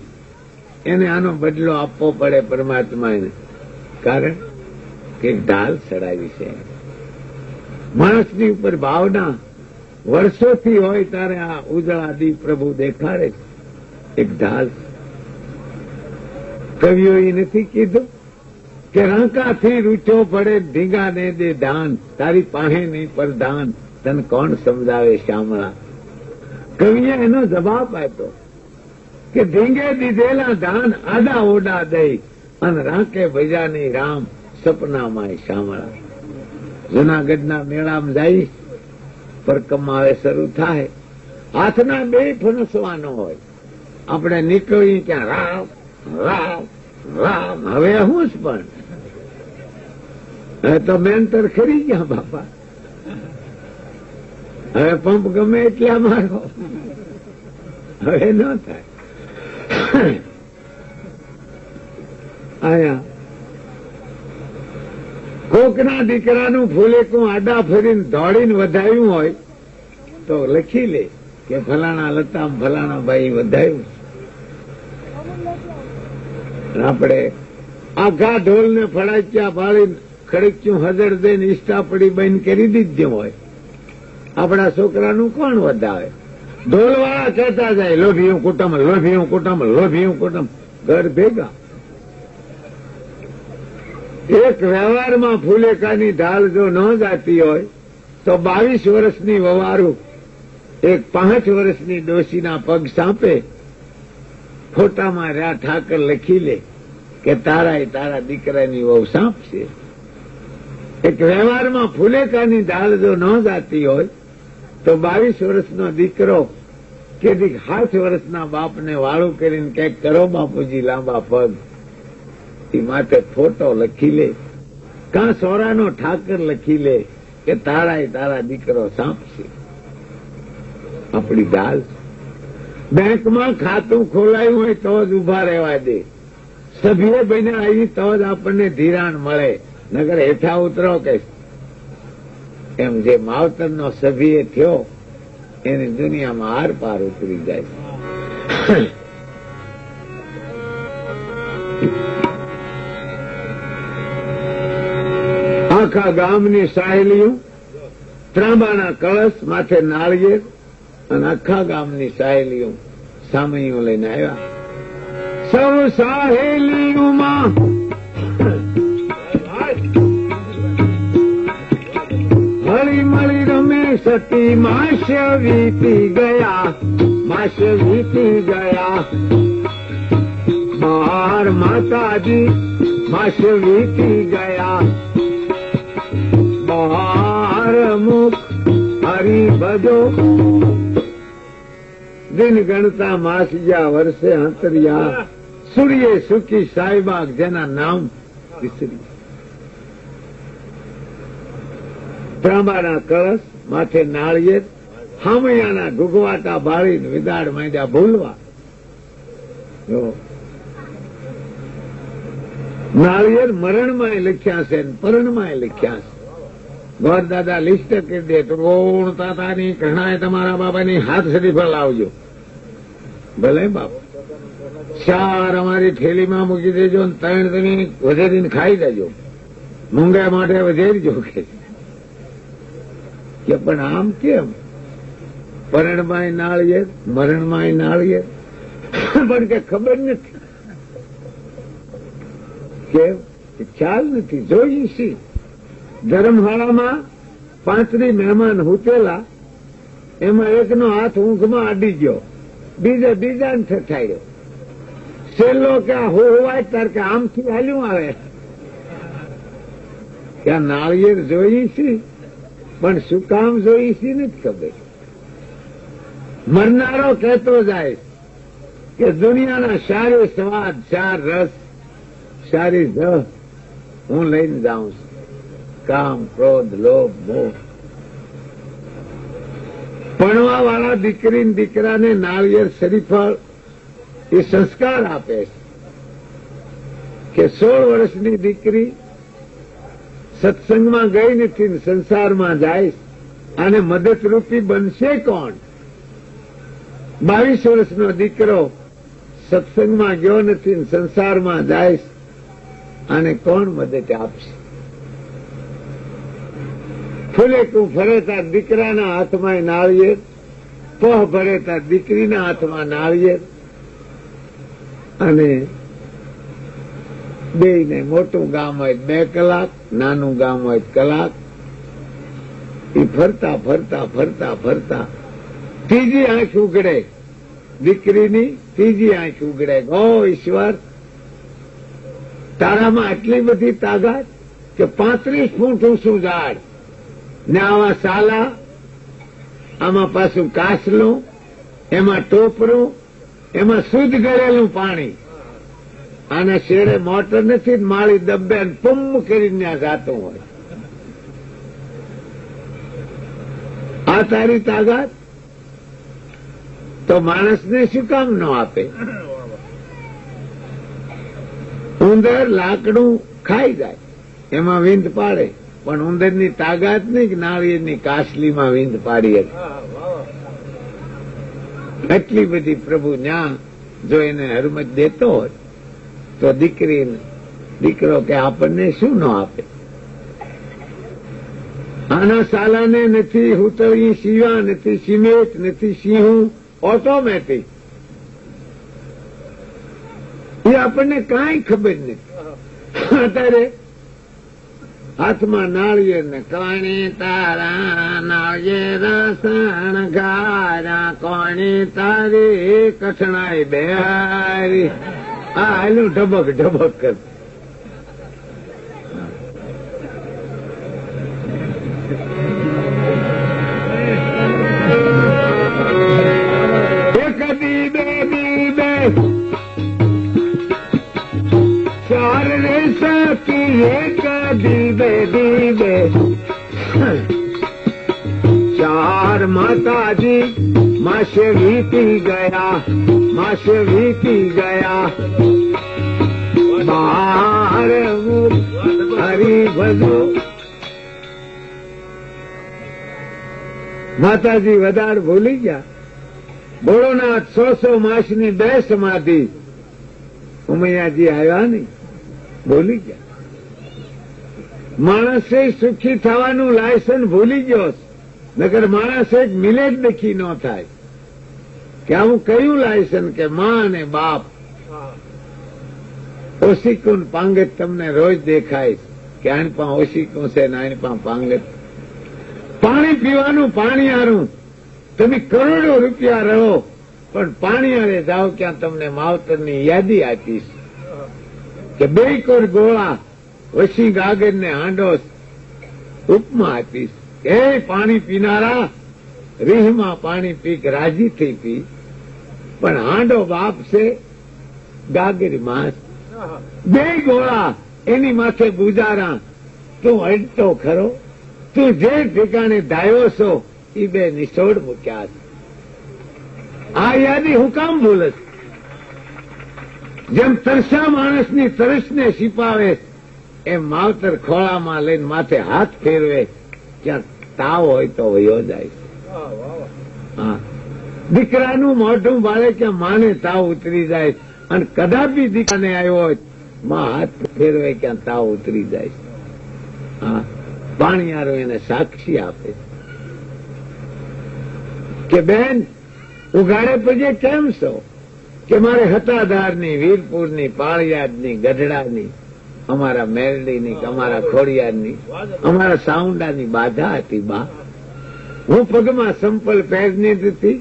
એને આનો બદલો આપવો પડે પરમાત્માને. કારણ કે ઢાલ ચડાવી છે. માણસની ઉપર ભાવના વર્ષોથી હોય ત્યારે આ ઉજળાદી પ્રભુ દેખાડે છે. એક ઢાલ. કવિઓએ નથી કીધું કે રાંકાથી રૂચો પડે ઢીંગાને દે દાન, તારી પાસે નહીં પ્રધાન, તને કોણ સમજાવે શામળા. કવિએ એનો જવાબ આપ્યો કે ઢીંગે દીધેલા દાન આડા ઓડા દઈ અને રાંકે ભજાની રામ સપનામાં શામળા. જુનાગઢના મેળામાં જઈ પરકમમાં હવે શરૂ થાય. હાથના 2 ફણસવાનો હોય. આપણે નીકળી ત્યાં રામ રામ રામ. હવે હું જ પણ હવે તો મેન્ટર ખરી ગયા બાપા. હવે પંપ ગમે એટલા મારો, હવે ન થાય. આયા કોકના દીકરાનું ફૂલેકું આડા ફરીને દોડીને વધાયું હોય તો લખી લે કે ફલાણા લતામ ફલાણા ભાઈ વધાયું. આપણે આખા ઢોલને ફડાચ્યા પાડીને ખડક્યું હજર દઈને ઈષ્ટાપડી બંધ કરી દીધી હોય. આપણા છોકરાનું કોણ વધાવે? ઢોલવાળા કહેતા જાય લોભિયું કુટુંબ, લોભિયું કુટુંબ, લોભિયું કુટુંબ. ઘર ભેગા. એક વ્યવહારમાં ફૂલેકાની ઢાલ જો ન જાતી હોય તો 22 વર્ષની વવારું એક 5 વર્ષની ડોશીના પગ સાંપે. ફોટામાં રહ્યા ઠાકર લખી લે કે તારાય તારા દીકરાની વહુ સાંપશે. એક વ્યવહારમાં ફૂલેકાની ઢાલ જો ન જાતી હોય તો 22 વર્ષનો દીકરો કે 60 વર્ષના બાપને વાળું કરીને કંઈક કરો બાપુજી લાંબા પગ. એ માટે ફોટો લખી લે, કાં સોરાનો ઠાકર લખી લે કે તારાય તારા દીકરો સાંપશે. આપણી ઢાલ. બેંકમાં ખાતું ખોલાયું હોય તો જ ઉભા રહેવા દે. સભ્ય બન્યા આવી તો જ આપણને ધિરાણ મળે, નગર હેઠા ઉતરો કે. એમ જે માવતરનો સભ્ય થયો એની દુનિયામાં આર પાર ઉતરી જાય. આખા ગામની સાહેલીઓ ત્રાંબાના કળશ માથે નાળિયેર અને આખા ગામની સાહેલીઓ સામૈયો લઈને આવ્યા. સૌ સાહેલીઓમાં હળી મળી રમે સતી માસ વીતી ગયા, માસ વીતી ગયા. બહાર માતાજી માસ વીતી ગયા. બહાર મુખ હરી ભજો. દિન ગણતા માસિયા વર્ષે અંતરિયા. સૂર્ય સુખી સાઈબાગ જેના નામ વિસરી. ત્રાંબાના કળશ માથે નાળિયેર, હામૈયાના ઘૂઘવાટા બાળીને વિદાડ માંડ્યા ભૂલવા. નાળિયેર મરણમાં લખ્યા છે, પરણમાં લખ્યા છે. ગોર દાદા લિસ્ટ કરી દે તો ગોણ તાતાની ઘણાએ તમારા બાપાની હાથ સડી પર લાવજો. ભલે બાપ. 4 અમારી થેલીમાં મૂકી દેજો, 3 તમે વધેરીને ખાઈ દેજો. મૂંગા માટે વધેરજો કે પણ આમ કેમ? પરણમાંય નાળિયેર, મરણમાંય નાળિયેર. પણ કે ખબર નથી, કેમ ખ્યાલ નથી. જોઈ સી ધર્મશાળામાં 35 મહેમાન હુતેલા, એમાં એકનો હાથ ઊંઘમાં અડી ગયો, બીજાને થથાડ્યો. છેલ્લો કે હોવાય તાર કે આમથી હાલ્યું આવે. ત્યાં નાળિયેર જોઈ છી, પણ શું કામ જોઈ છી નથી ખબર. મરનારો કહેતો જાય કે દુનિયાના સારી સ્વાદ, સાર રસ, સારી જહ હું લઈને જાઉં છું. કામ, ક્રોધ, લોભ, મોહ. ભણવા વાળા દીકરી દીકરાને નાળિયેર શરીફળ એ સંસ્કાર આપે છે કે 16 વર્ષની દીકરી સત્સંગમાં ગઈ નથી ને સંસારમાં જાય, અને મદદરૂપી બનશે કોણ? 22 વર્ષનો દીકરો સત્સંગમાં ગયો નથી ને સંસારમાં જાય, અને કોણ મદદ આપશે? ફૂલેકું ફરે તાર દીકરાના હાથમાં નાળિયેર, પહ ભરે તાર દીકરીના હાથમાં નાળિયેર, અને બેયને મોટું ગામ હોય 2 કલાક, નાનું ગામ હોય કલાક. એ ફરતા ફરતા ફરતા ફરતા ત્રીજી આંખ ઉઘડે, દીકરીની ત્રીજી આંખ ઉઘડે. ઓ ઈશ્વર, તારામાં આટલી બધી તાકાત કે 35 ફૂટ ઊંચું ઝાડ ને આવા સાલા, આમાં પાછું કાસલું, એમાં ટોપરું, એમાં શુદ્ધ ગળેલું પાણી. આના શેરે મોટર નથી, માળી દબ્બે પુમ કરીને ત્યાં જાતું હોય. આ તારી તાકાત તો માણસને શું કામ ન આપે? ઉંદર લાકડું ખાઈ જાય, એમાં વીંધ પાડે, પણ ઉંદરની તાકાત નહીં કે નાળિયેરની કાસલીમાં વીંધ પાડી હતી. એટલી બધી પ્રભુ ન્યા જો એને હરમત દેતો હોય તો દીકરો કે આપણને શું ન આપે? આના સાલાને નથી હુતળી સીવા, નથી સિમેન્ટ, નથી સિંહું, ઓટોમેટિક. એ આપણને કાંઈ ખબર નથી. અત્યારે હાથમાં નાળિયેર ને કાણી તારા નાળિયેર શણગારા, કોણી તારી કઠણાઈ બેહારી. આ હાલું ઢબક ઢબક કર. એક દીબે દીબે 4 રે સખી, એક દીબે દીબે 4 માતાજી માસે વીતી ગયા, માસે વીતી ગયા. બહાર હરી ભજો. માતાજી વધારે ભૂલી ગયા. ભોળોનાથ 100 માસની 2 સમાધિ. ઉમૈયાજી આવ્યા નહીં, ભૂલી ગયા. માણસે સુખી થવાનું લાયસન્સ ભૂલી ગયો. નકર માણસ એક મિલેટ દેખી ન થાય કે આવું કયું લાયસન્સ કે માં અને બાપ. ઓશીકુન પાંગત તમને રોજ દેખાય કે આણ પા ઓશીકું છે ને આણ પા પાંગત. પાણી પીવાનું પાણીયારું. તમે કરોડો રૂપિયા રહો પણ પાણીયારે જાઓ ક્યાં તમને માવતરની યાદી આપીશ કે 2 કોર ગોળા, વસી ગાગર ને હાંડો ઉપમા આપીશ. એ પાણી પીનારા રીહમાં પાણી પી રાજી થઈ પી, પણ હાંડો બાપ છે, ગાગર માસ. 2 ગોળા એની માથે ગુજારા. તું અડતો ખરો? તું જે ઠેકાણે ધાયો છો એ 2 નિસોડ મૂક્યા. આ યાદી હું કામ ભૂલશ? જેમ તરસા માણસની તરસને છીપાવે એમ માવતર ખોળામાં લઈને માથે હાથ ફેરવે, ક્યાં તાવ હોય તો વયો જાય. હા, દીકરાનું મોઢું બાળે ક્યાં માને તાવ ઉતરી જાય, અને કદાપી દીકરાને આવ્યો હોય માં હાથ ફેરવે ક્યાં તાવ ઉતરી જાય. હા, પાણીયારો એને સાક્ષી આપે કે બેન ઉઘાડે પછી કેમ છો? કે મારે હતાધારની, વીરપુરની, પાળિયાદની, ગઢડાની, અમારા મેરડીની, અમારા ખોડિયારની, અમારા સાઉન્ડાની બાધા હતી બા. હું પગમાં સંપલ પહેરની હતી.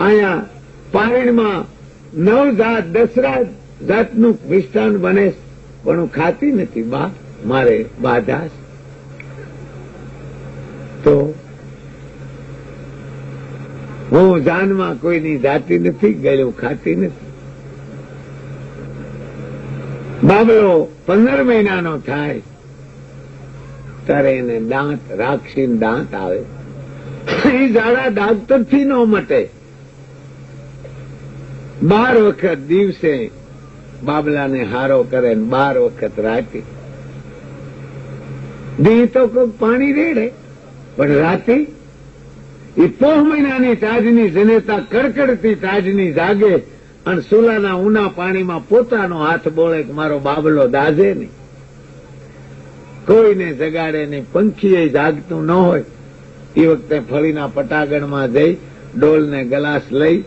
અહીંયા પારણમાં 9 જાત 10 જાતનું મિષ્ટાન બને, પણ હું ખાતી નથી બા, મારે બાધા. તો હું જાનમાં કોઈની જાતી નથી, ગળ્યું ખાતી નથી. બાબલો 15 મહિનાનો થાય ત્યારે એને દાંત, રાક્ષીન દાંત આવે. એ ઝાડા ડાક્ટરથી ન મટે. 12 વખત દિવસે બાબલાને હારો કરે, 12 વખત રાતે. દી તો કોઈ પાણી રેડે, પણ રાતે એ પોહ મહિનાની તાજની જનેતા કડકડતી તાજની જાગે અને સુલાના ઉના પાણીમાં પોતાનો હાથ બોળે કે મારો બાબલો દાઝે નહીં. કોઈને જગાડે નહીં, પંખીએ જાગતું ન હોય. એ વખતે ફળીના પટાગણમાં જઈ ડોલને ગ્લાસ લઈ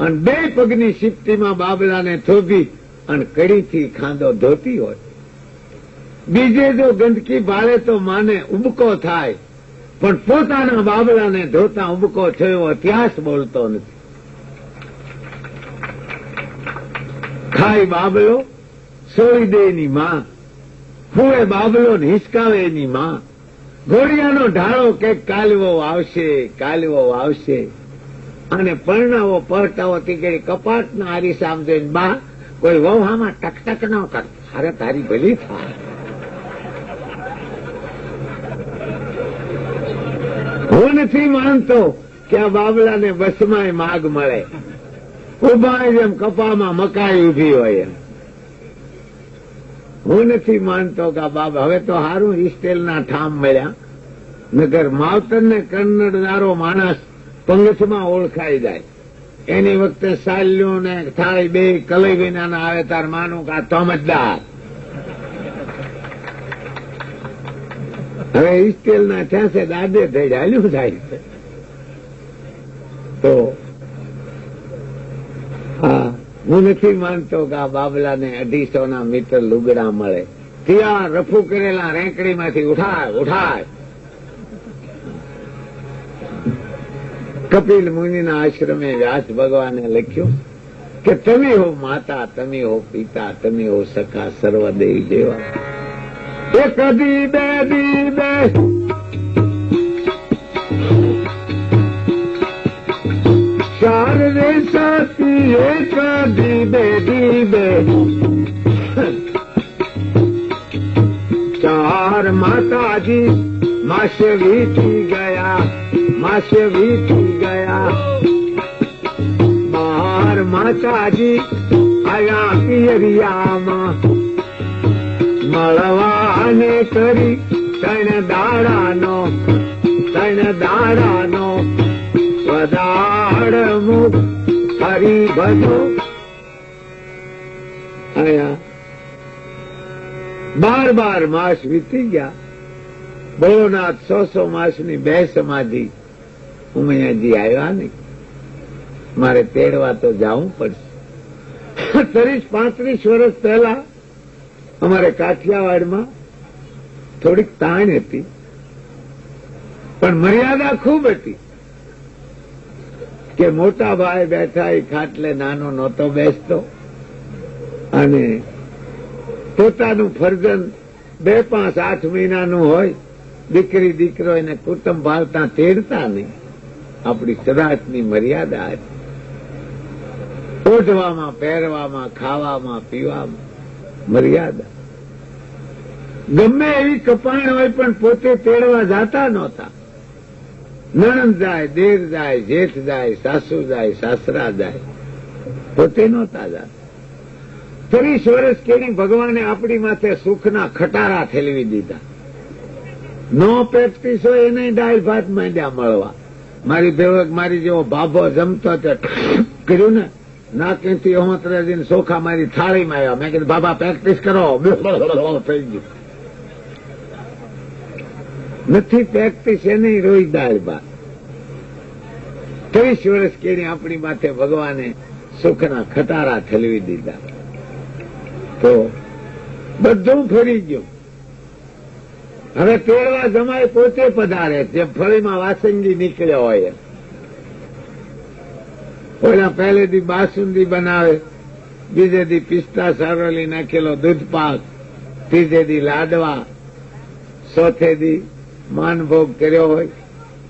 અને 2 પગની શિફ્ટીમાં બાબલાને થોભી અને કડીથી ખાંદો ધોતી હોય. બીજે જો ગંદકી ભાળે તો માને ઉબકો થાય, પણ પોતાના બાબલાને ધોતા ઉબકો થયો ઇતિહાસ બોલતો નથી. ખાય બાબલો સોળી દે એની માં, હુએ બાબલો ને હિસકાવે એની માં. ઘોડિયાનો ઢાળો કે કાલવો આવશે, કાલવો આવશે. અને પરણાવો પરટાવો તીકડી કપાટના હારી સામ જોઈને બા કોઈ વહામાં ટકટક ન કર, અરે તારી ભલી થાય. હું નથી માનતો કે આ બાબલાને બસમાં માગ મળે. ઉભા જેમ કપામાં મકાઈ ઉભી હોય. હું નથી માનતો કે આ બાબા હવે તો હારું ઇસ્ટેલના ઠામ મળ્યા, નગર માવતરને કન્નડદારો માણસ પંગથમાં ઓળખાઈ જાય. એની વખતે સાલ્યું ને થાળી 2 કલઈ વિનાના આવે તાર માનું કે આ તમજદાર. હવે ઇસ્ટેલના છાસે દાદે થઈ હાલ્યું થાય છે. તો હા, હું નથી માનતો કે આ બાબલાને 250 મીટર લુગડા મળે. ત્યાં રફુ કરેલા રેંકડીમાંથી ઉઠાય ઉઠાય. કપિલ મુનિના આશ્રમે વ્યાસ ભગવાને લખ્યું કે તમે હો માતા, તમે હો પિતા, તમે હો સખા સર્વદેવ જેવા. 1 દી 2 દી 2 4 રે સાથી 1 દી 2 દી 2 4 માતાજી માસે વીતી ગયા, માસે વીતી ગયા. 12 માતાજી આયા પિયરિયામાં મળવાને કરી 3 દાડાનો વધાડ મુખ હરી ભજો. આયા 12 માસ વીતી ગયા. ભોળોનાથ 100 માસની 2 સમાધિ ઉમૈયાજી આવ્યા નહીં. મારે તેડવા તો જવું પડશે. 30-35 વર્ષ પહેલા અમારે કાઠિયાવાડમાં થોડીક તાણ હતી, પણ મર્યાદા ખૂબ હતી કે મોટા ભાઈ બેઠા એ ખાટલે નાનો નહોતો બેસતો, અને પોતાનું ફરજન 2, 5, 8 મહિનાનું હોય, દીકરી દીકરો એને કુટુંબ ભાળતા તેડતા નહીં. આપણી સદાચની મર્યાદા હતી. ઓઢવામાં, પહેરવામાં, ખાવામાં, પીવામાં મર્યાદા. ગમે એવી કપાણ હોય પણ પોતે તેડવા જાતા નહોતા. નણંદ જાય, દેર જાય, જેઠ જાય, સાસુ જાય, સાસરા જાય, પોતે નહોતા જાતા. 30 વર્ષ કેણી ભગવાને આપણી માથે સુખના ખટારા ઠેલવી દીધા. નો પ્રેક્ટિસ હોય એને દાળ ભાત માંડ્યા મળવા. મારી ભેવક મારી જેવો ભાભો જમતો કર્યું ને, નાકેથી હોતરેજીને સોખા મારી થાળીમાં આવ્યા. મેં કીધું બાબા પ્રેક્ટિસ કરો. થઈ ગયું. નથી પ્રેક્ટિસ એને રોજ દાળ ભાત. 30 વર્ષ કેણી આપણી માથે ભગવાને સુખના ખટારા ઠલવી દીધા. તો બધું ફરી ગયું. હવે તેડવા જમાય પોતે પધારે, જેમ ફળીમાં વાસંગી નીકળ્યો હોય. ઓલા પહેલે દી બાસુંદી બનાવે, બીજે દી પિસ્તા સારોલી નાખેલો દૂધપાક, ત્રીજે દી લાડવા, ચોથે દી માનભોગ કર્યો હોય.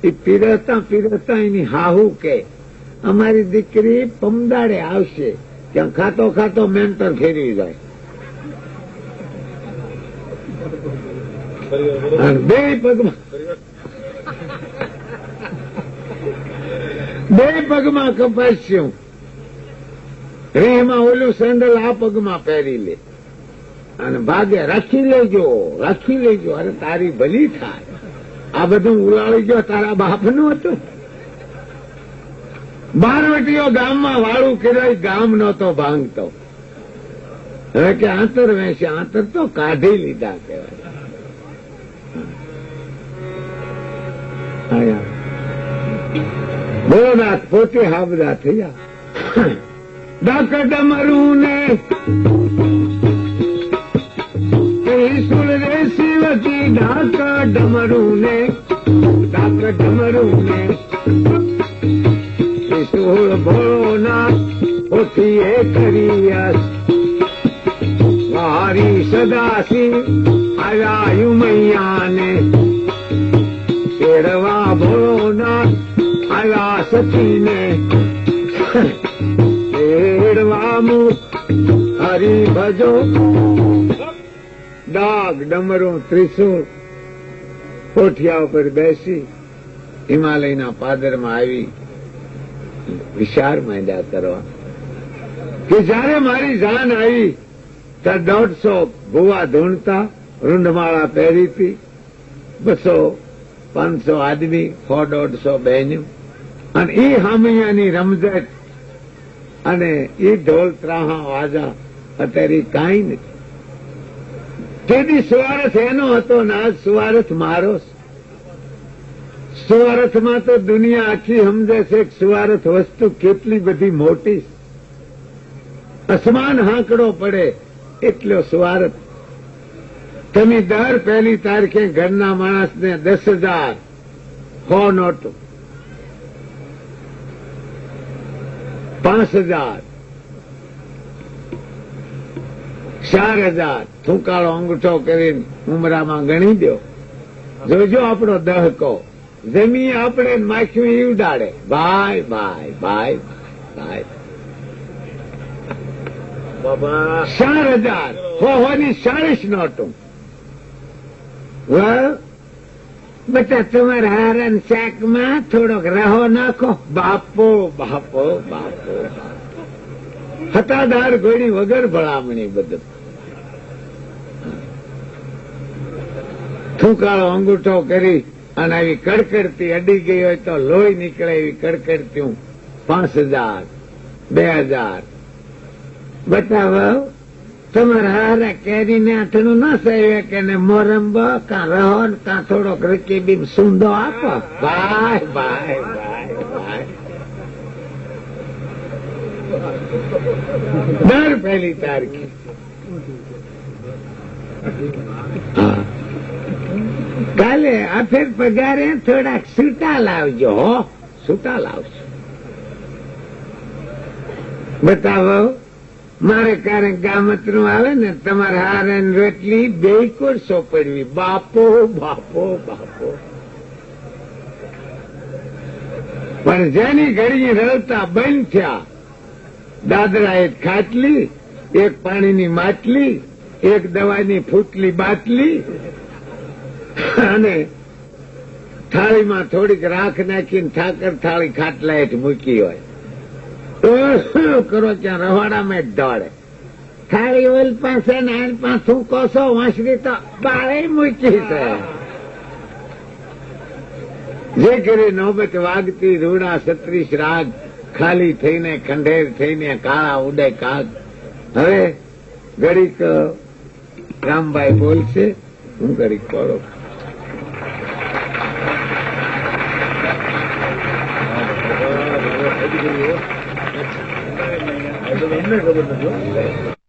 એ પીરસતા એની હાહુ કે અમારી દીકરી પમદાડે આવશે, ત્યાં ખાતો ખાતો મેન્ટર ફેરવી જાય. બે પગમાં કપાસ્યું, રેહમાં ઓલું સેન્ડલ આ પગમાં પહેરી લે અને ભાગે રાખી લેજો. અરે તારી ભલી થાય, આ બધું ઉલાળી ગયો તારા બાપનું હતું. બારવટીઓ ગામમાં વાળું કર્યો, ગામ નહોતો ભાંગતો. હવે કે આંતર વેચે, આંતર તો કાઢી લીધા કહેવાય. ભોળાનાથ પોતે હાબદા થયા. ડાકર ડમરું ને ત્રિશુળ રે શિવજી, ડાકર ડમરું ને ત્રિશુળ ભોળોનાથ પોતીએ કર્યા. મારી સદાશિવ આવ્યા મૈયાને તેડવા, ભોળોનાથ આવ્યા સતીને તેડવા. હરી ભજો ડાક ડમરું ત્રિશુળ કોઠિયા ઉપર બેસી હિમાલયના પાદરમાં આવી વિચાર માંડ્યા કરવા કે જયારે મારી જાન આવી ત્યારે 150 ભુવા ધૂણતા, રૂંઢમાળા પહેરી હતી, 200-500 આદમી, 100-150 બહેનો, અને એ હામૈયાની રમઝટ અને એ ઢોલ ત્રાહા વાજા અત્યારે કાંઈ નથી. તેથી સુવારથ એનો હતો ને આજ સુવારથ મારો. સુવારથમાં તો દુનિયા આખી સમજે છે કે સુવારથ વસ્તુ કેટલી બધી મોટી, અસમાન હાંકડો પડે એટલો સુવારથ. તમે દર 1 તારીખે ઘરના માણસને 10,000 100 નોટો, 5,000, 4,000 થૂંકાળો અંગૂઠો કરીને ઉમરામાં ગણી દો. જોજો આપણો દહકો જમી આપણે માખ્યું એ ઉડાડે. ભાઈ ભાઈ ભાઈ ભાઈ 4,000 હોવાની 40 નોટો. બેટા તમારા હારણ શાકમાં થોડોક રહો નાખો. બાપો બાપો બાપો હતાદાર ગોળી વગર ભલામણી બધું. થૂંકાળો અંગૂઠો કરી અને આવી કડકડતી અડી ગઈ હોય તો લોહી નીકળે એવી કડકડતી 5,000, 2,000. બતાવો તમારા હારા કેરીને આથણું ના સાહેબ કે મોરંબો કાં રહો કાં થોડોક રકીબી સૂંદો આપો. ભાઈ ભાઈ ભાઈ ભાઈ દર 1 તારીખે. કાલે આ ફેર પગારે થોડાક છૂટા લાવજો. હો છૂટા લાવજો. બતાવો મારે ક્યારેક ગામતરું આવે ને તમારા હારે રોટલી 2 કોરસો પડવી. બાપો બાપો બાપો. પણ જેની ઘડી રળતા બંધ થયા, દાદરા એક ખાટલી, એક પાણીની માટલી, એક દવાની ફૂટલી બાટલી અને થાળીમાં થોડીક રાખ નાખીને ઠાકર થાળી ખાટલા હેઠ મૂકી હોય. કરો ત્યાં રવાડામાં જ દોડે. થાળી ઓઇલ પાસે ને આન પાછું કોસો વાંસળી તો બાળે મૂકી છે. જે કરી નોબત વાગતી રૂડા 36 રાગ ખાલી થઈને ખંડેર થઈને કાળા ઉડે કાગ. હવે ઘડીક રામભાઈ બોલશે, હું ઘડીક બોલો. મને ખબર નથી.